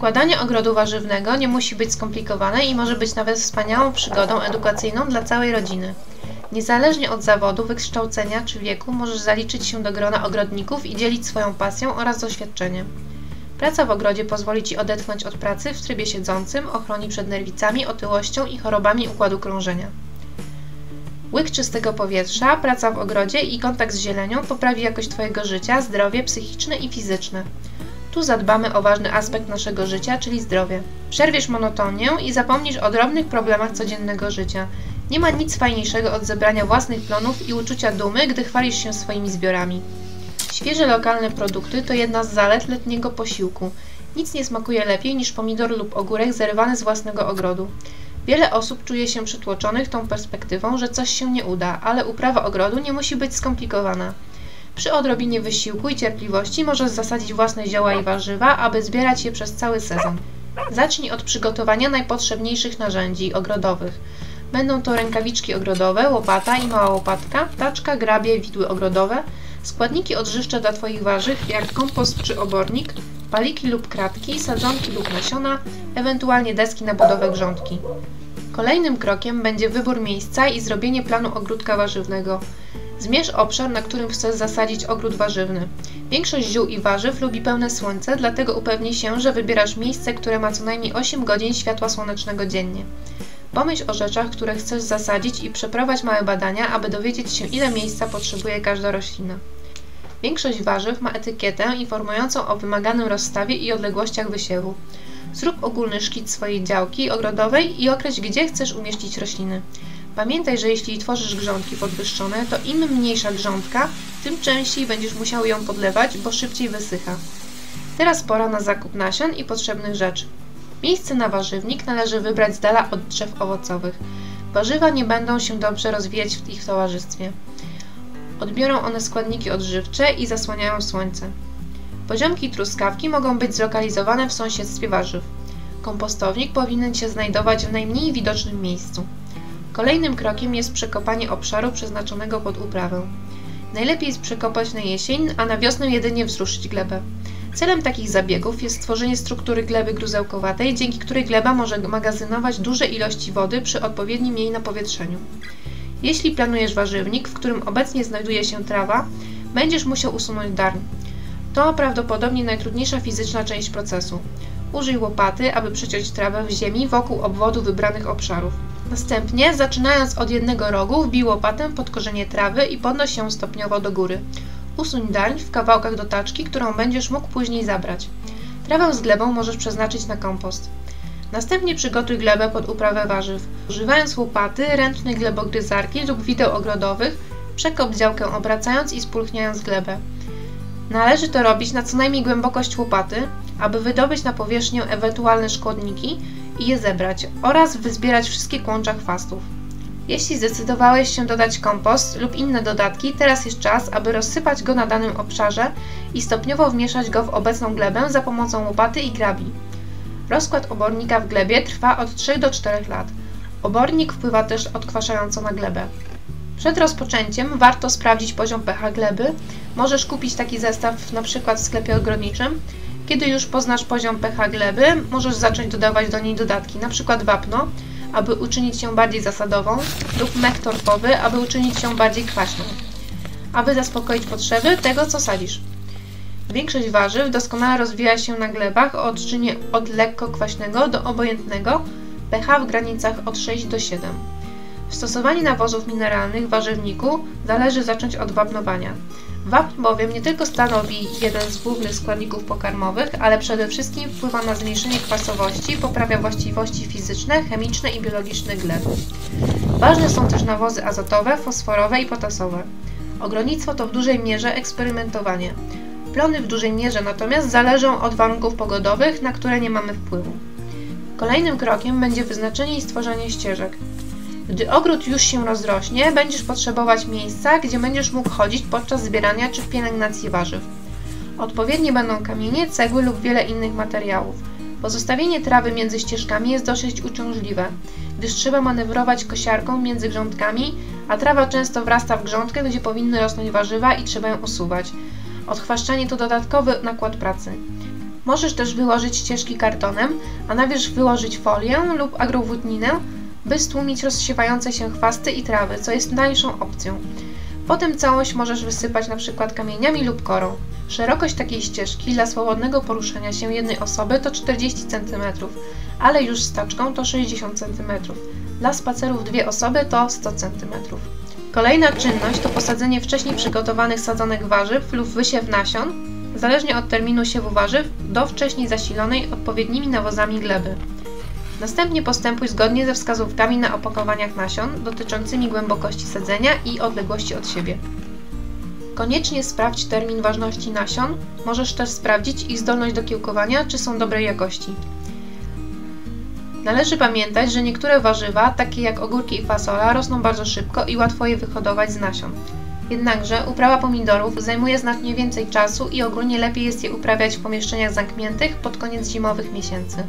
Zakładanie ogrodu warzywnego nie musi być skomplikowane i może być nawet wspaniałą przygodą edukacyjną dla całej rodziny. Niezależnie od zawodu, wykształcenia czy wieku możesz zaliczyć się do grona ogrodników i dzielić swoją pasją oraz doświadczeniem. Praca w ogrodzie pozwoli Ci odetchnąć od pracy w trybie siedzącym, ochroni przed nerwicami, otyłością i chorobami układu krążenia. Łyk czystego powietrza, praca w ogrodzie i kontakt z zielenią poprawi jakość Twojego życia, zdrowie psychiczne i fizyczne. Tu zadbamy o ważny aspekt naszego życia, czyli zdrowie. Przerwiesz monotonię i zapomnisz o drobnych problemach codziennego życia. Nie ma nic fajniejszego od zebrania własnych plonów i uczucia dumy, gdy chwalisz się swoimi zbiorami. Świeże lokalne produkty to jedna z zalet letniego posiłku. Nic nie smakuje lepiej niż pomidor lub ogórek zerwany z własnego ogrodu. Wiele osób czuje się przytłoczonych tą perspektywą, że coś się nie uda, ale uprawa ogrodu nie musi być skomplikowana. Przy odrobinie wysiłku i cierpliwości możesz zasadzić własne zioła i warzywa, aby zbierać je przez cały sezon. Zacznij od przygotowania najpotrzebniejszych narzędzi ogrodowych. Będą to rękawiczki ogrodowe, łopata i mała łopatka, taczka, grabie, widły ogrodowe, składniki odżywcze dla Twoich warzyw jak kompost czy obornik, paliki lub kratki, sadzonki lub nasiona, ewentualnie deski na budowę grządki. Kolejnym krokiem będzie wybór miejsca i zrobienie planu ogródka warzywnego. Zmierz obszar, na którym chcesz zasadzić ogród warzywny. Większość ziół i warzyw lubi pełne słońce, dlatego upewnij się, że wybierasz miejsce, które ma co najmniej 8 godzin światła słonecznego dziennie. Pomyśl o rzeczach, które chcesz zasadzić i przeprowadź małe badania, aby dowiedzieć się, ile miejsca potrzebuje każda roślina. Większość warzyw ma etykietę informującą o wymaganym rozstawie i odległościach wysiewu. Zrób ogólny szkic swojej działki ogrodowej i określ, gdzie chcesz umieścić rośliny. Pamiętaj, że jeśli tworzysz grządki podwyższone, to im mniejsza grządka, tym częściej będziesz musiał ją podlewać, bo szybciej wysycha. Teraz pora na zakup nasion i potrzebnych rzeczy. Miejsce na warzywnik należy wybrać z dala od drzew owocowych. Warzywa nie będą się dobrze rozwijać w ich towarzystwie. Odbiorą one składniki odżywcze i zasłaniają słońce. Poziomki i truskawki mogą być zlokalizowane w sąsiedztwie warzyw. Kompostownik powinien się znajdować w najmniej widocznym miejscu. Kolejnym krokiem jest przekopanie obszaru przeznaczonego pod uprawę. Najlepiej jest przekopać na jesień, a na wiosnę jedynie wzruszyć glebę. Celem takich zabiegów jest stworzenie struktury gleby gruzełkowatej, dzięki której gleba może magazynować duże ilości wody przy odpowiednim jej napowietrzeniu. Jeśli planujesz warzywnik, w którym obecnie znajduje się trawa, będziesz musiał usunąć darń. To prawdopodobnie najtrudniejsza fizyczna część procesu. Użyj łopaty, aby przeciąć trawę w ziemi wokół obwodu wybranych obszarów. Następnie, zaczynając od jednego rogu, wbij łopatę pod korzenie trawy i podnoś ją stopniowo do góry. Usuń darń w kawałkach do taczki, którą będziesz mógł później zabrać. Trawę z glebą możesz przeznaczyć na kompost. Następnie przygotuj glebę pod uprawę warzyw. Używając łopaty, ręcznej glebogryzarki lub wideł ogrodowych, przekop działkę obracając i spulchniając glebę. Należy to robić na co najmniej głębokość łopaty, aby wydobyć na powierzchnię ewentualne szkodniki i je zebrać oraz wyzbierać wszystkie kłącza chwastów. Jeśli zdecydowałeś się dodać kompost lub inne dodatki, teraz jest czas, aby rozsypać go na danym obszarze i stopniowo wmieszać go w obecną glebę za pomocą łopaty i grabi. Rozkład obornika w glebie trwa od 3 do 4 lat. Obornik wpływa też odkwaszająco na glebę. Przed rozpoczęciem warto sprawdzić poziom pH gleby. Możesz kupić taki zestaw np. w sklepie ogrodniczym. Kiedy już poznasz poziom pH gleby, możesz zacząć dodawać do niej dodatki, np. wapno, aby uczynić ją bardziej zasadową, lub mech torfowy, aby uczynić ją bardziej kwaśną, aby zaspokoić potrzeby tego, co sadzisz. Większość warzyw doskonale rozwija się na glebach o odczynie od lekko kwaśnego do obojętnego, pH w granicach od 6 do 7. W stosowaniu nawozów mineralnych w warzywniku należy zacząć od wapnowania. Wapń bowiem nie tylko stanowi jeden z głównych składników pokarmowych, ale przede wszystkim wpływa na zmniejszenie kwasowości, poprawia właściwości fizyczne, chemiczne i biologiczne gleb. Ważne są też nawozy azotowe, fosforowe i potasowe. Ogrodnictwo to w dużej mierze eksperymentowanie. Plony w dużej mierze natomiast zależą od warunków pogodowych, na które nie mamy wpływu. Kolejnym krokiem będzie wyznaczenie i stworzenie ścieżek. Gdy ogród już się rozrośnie, będziesz potrzebować miejsca, gdzie będziesz mógł chodzić podczas zbierania czy pielęgnacji warzyw. Odpowiednie będą kamienie, cegły lub wiele innych materiałów. Pozostawienie trawy między ścieżkami jest dosyć uciążliwe, gdyż trzeba manewrować kosiarką między grządkami, a trawa często wrasta w grządkę, gdzie powinny rosnąć warzywa i trzeba ją usuwać. Odchwaszczanie to dodatkowy nakład pracy. Możesz też wyłożyć ścieżki kartonem, a na wierzch wyłożyć folię lub agrowłókninę, by stłumić rozsiewające się chwasty i trawy, co jest tańszą opcją. Potem całość możesz wysypać np. kamieniami lub korą. Szerokość takiej ścieżki dla swobodnego poruszania się jednej osoby to 40 cm, ale już z taczką to 60 cm. Dla spacerów dwie osoby to 100 cm. Kolejna czynność to posadzenie wcześniej przygotowanych sadzonek warzyw lub wysiew nasion, zależnie od terminu siewu warzyw, do wcześniej zasilonej odpowiednimi nawozami gleby. Następnie postępuj zgodnie ze wskazówkami na opakowaniach nasion dotyczącymi głębokości sadzenia i odległości od siebie. Koniecznie sprawdź termin ważności nasion, możesz też sprawdzić ich zdolność do kiełkowania, czy są dobrej jakości. Należy pamiętać, że niektóre warzywa, takie jak ogórki i fasola, rosną bardzo szybko i łatwo je wyhodować z nasion. Jednakże uprawa pomidorów zajmuje znacznie więcej czasu i ogólnie lepiej jest je uprawiać w pomieszczeniach zamkniętych pod koniec zimowych miesięcy.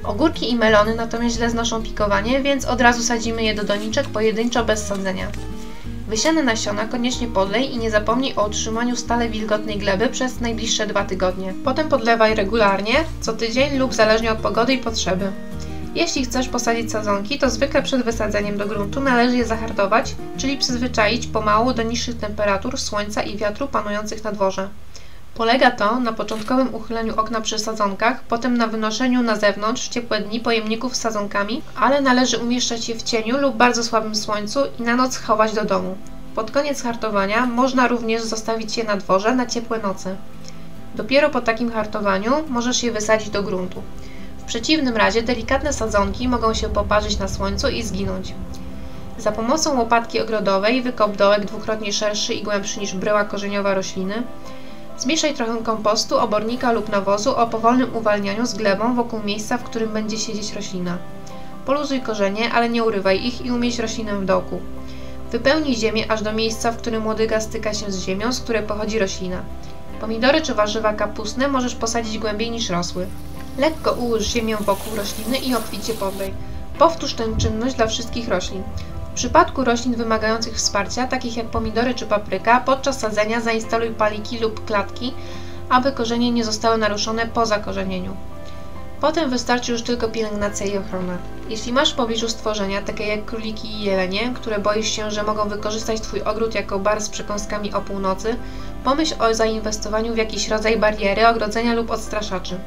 Ogórki i melony natomiast źle znoszą pikowanie, więc od razu sadzimy je do doniczek pojedynczo bez sadzenia. Wysiane nasiona koniecznie podlej i nie zapomnij o utrzymaniu stale wilgotnej gleby przez najbliższe 2 tygodnie. Potem podlewaj regularnie, co tydzień lub zależnie od pogody i potrzeby. Jeśli chcesz posadzić sadzonki, to zwykle przed wysadzeniem do gruntu należy je zahartować, czyli przyzwyczaić pomału do niższych temperatur, słońca i wiatru panujących na dworze. Polega to na początkowym uchyleniu okna przy sadzonkach, potem na wynoszeniu na zewnątrz w ciepłe dni pojemników z sadzonkami, ale należy umieszczać je w cieniu lub bardzo słabym słońcu i na noc chować do domu. Pod koniec hartowania można również zostawić je na dworze na ciepłe noce. Dopiero po takim hartowaniu możesz je wysadzić do gruntu. W przeciwnym razie delikatne sadzonki mogą się poparzyć na słońcu i zginąć. Za pomocą łopatki ogrodowej wykop dołek dwukrotnie szerszy i głębszy niż bryła korzeniowa rośliny. Zmieszaj trochę kompostu, obornika lub nawozu o powolnym uwalnianiu z glebą wokół miejsca, w którym będzie siedzieć roślina. Poluzuj korzenie, ale nie urywaj ich i umieść roślinę w dołku. Wypełnij ziemię aż do miejsca, w którym łodyga styka się z ziemią, z której pochodzi roślina. Pomidory czy warzywa kapustne możesz posadzić głębiej niż rosły. Lekko ułóż ziemię wokół rośliny i obficie podlej. Powtórz tę czynność dla wszystkich roślin. W przypadku roślin wymagających wsparcia, takich jak pomidory czy papryka, podczas sadzenia zainstaluj paliki lub klatki, aby korzenie nie zostały naruszone po zakorzenieniu. Potem wystarczy już tylko pielęgnacja i ochrona. Jeśli masz w pobliżu stworzenia, takie jak króliki i jelenie, które boisz się, że mogą wykorzystać Twój ogród jako bar z przekąskami o północy, pomyśl o zainwestowaniu w jakiś rodzaj bariery, ogrodzenia lub odstraszaczy.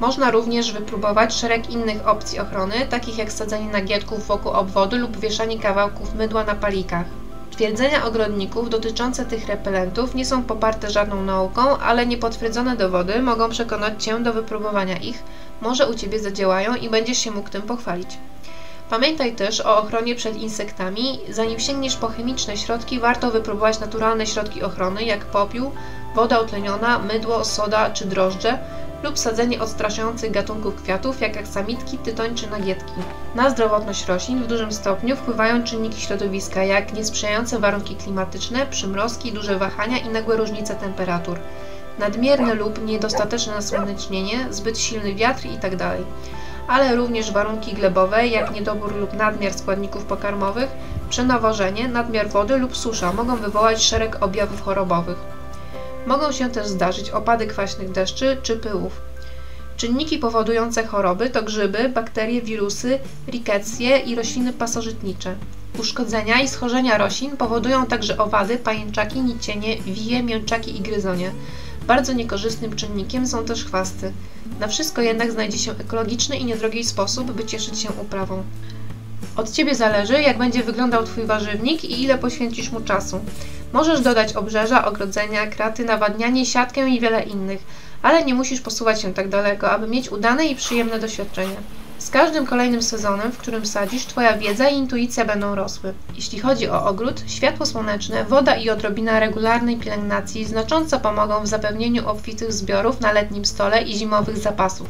Można również wypróbować szereg innych opcji ochrony, takich jak sadzenie nagietków wokół obwodu lub wieszanie kawałków mydła na palikach. Twierdzenia ogrodników dotyczące tych repelentów nie są poparte żadną nauką, ale niepotwierdzone dowody mogą przekonać Cię do wypróbowania ich, może u Ciebie zadziałają i będziesz się mógł tym pochwalić. Pamiętaj też o ochronie przed insektami. Zanim sięgniesz po chemiczne środki, warto wypróbować naturalne środki ochrony, jak popiół, woda utleniona, mydło, soda czy drożdże, lub sadzenie odstraszających gatunków kwiatów, jak aksamitki, tytoń czy nagietki. Na zdrowotność roślin w dużym stopniu wpływają czynniki środowiska, jak niesprzyjające warunki klimatyczne, przymrozki, duże wahania i nagłe różnice temperatur, nadmierne lub niedostateczne nasłonecznienie, zbyt silny wiatr itd. Ale również warunki glebowe, jak niedobór lub nadmiar składników pokarmowych, przenawożenie, nadmiar wody lub susza mogą wywołać szereg objawów chorobowych. Mogą się też zdarzyć opady kwaśnych deszczy czy pyłów. Czynniki powodujące choroby to grzyby, bakterie, wirusy, rikecje i rośliny pasożytnicze. Uszkodzenia i schorzenia roślin powodują także owady, pajęczaki, nicienie, wije, mięczaki i gryzonie. Bardzo niekorzystnym czynnikiem są też chwasty. Na wszystko jednak znajdzie się ekologiczny i niedrogi sposób, by cieszyć się uprawą. Od Ciebie zależy, jak będzie wyglądał Twój warzywnik i ile poświęcisz mu czasu. Możesz dodać obrzeża, ogrodzenia, kraty, nawadnianie, siatkę i wiele innych, ale nie musisz posuwać się tak daleko, aby mieć udane i przyjemne doświadczenie. Z każdym kolejnym sezonem, w którym sadzisz, Twoja wiedza i intuicja będą rosły. Jeśli chodzi o ogród, światło słoneczne, woda i odrobina regularnej pielęgnacji znacząco pomogą w zapewnieniu obfitych zbiorów na letnim stole i zimowych zapasów.